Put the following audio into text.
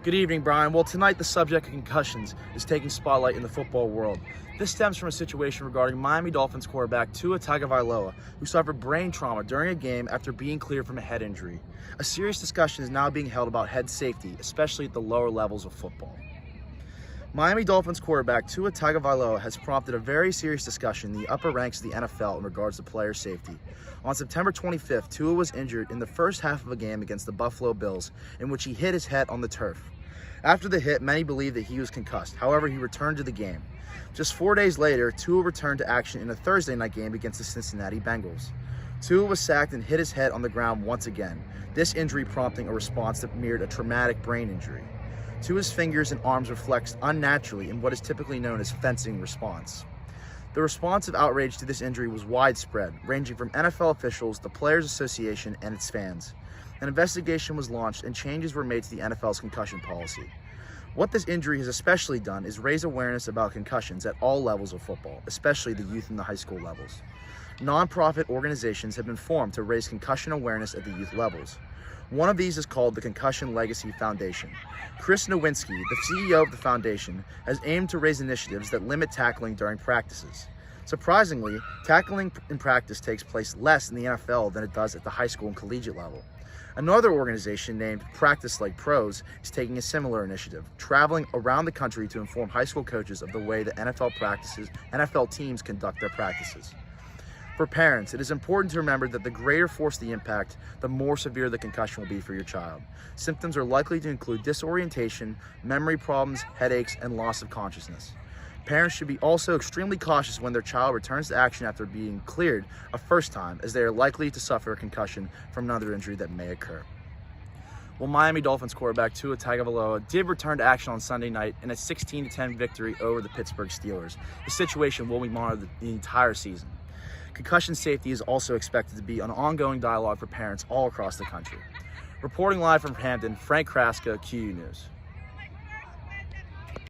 Good evening, Brian. Well, tonight the subject of concussions is taking spotlight in the football world. This stems from a situation regarding Miami Dolphins quarterback Tua Tagovailoa, who suffered brain trauma during a game after being cleared from a head injury. A serious discussion is now being held about head safety, especially at the lower levels of football. Miami Dolphins quarterback Tua Tagovailoa has prompted a very serious discussion in the upper ranks of the NFL in regards to player safety. On September 25th, Tua was injured in the first half of a game against the Buffalo Bills, in which he hit his head on the turf. After the hit, many believe that he was concussed. However, he returned to the game. Just 4 days later, Tua returned to action in a Thursday night game against the Cincinnati Bengals. Tua was sacked and hit his head on the ground once again, this injury prompting a response that mirrored a traumatic brain injury. Tua's fingers and arms were flexed unnaturally in what is typically known as fencing response. The response of outrage to this injury was widespread, ranging from NFL officials, the Players Association, and its fans. An investigation was launched and changes were made to the NFL's concussion policy. What this injury has especially done is raise awareness about concussions at all levels of football, especially the youth and the high school levels. Non-profit organizations have been formed to raise concussion awareness at the youth levels. One of these is called the Concussion Legacy Foundation. Chris Nowinski, the CEO of the foundation, has aimed to raise initiatives that limit tackling during practices. Surprisingly, tackling in practice takes place less in the NFL than it does at the high school and collegiate level. Another organization named Practice Like Pros is taking a similar initiative, traveling around the country to inform high school coaches of the way that NFL teams conduct their practices. For parents, it is important to remember that the greater force the impact, the more severe the concussion will be for your child. Symptoms are likely to include disorientation, memory problems, headaches, and loss of consciousness. Parents should be also extremely cautious when their child returns to action after being cleared a first time, as they are likely to suffer a concussion from another injury that may occur. Well, Miami Dolphins quarterback Tua Tagovailoa did return to action on Sunday night in a 16-10 victory over the Pittsburgh Steelers. The situation will be monitored the entire season. Concussion safety is also expected to be an ongoing dialogue for parents all across the country. Reporting live from Hampton, Frank Kraska, QU News.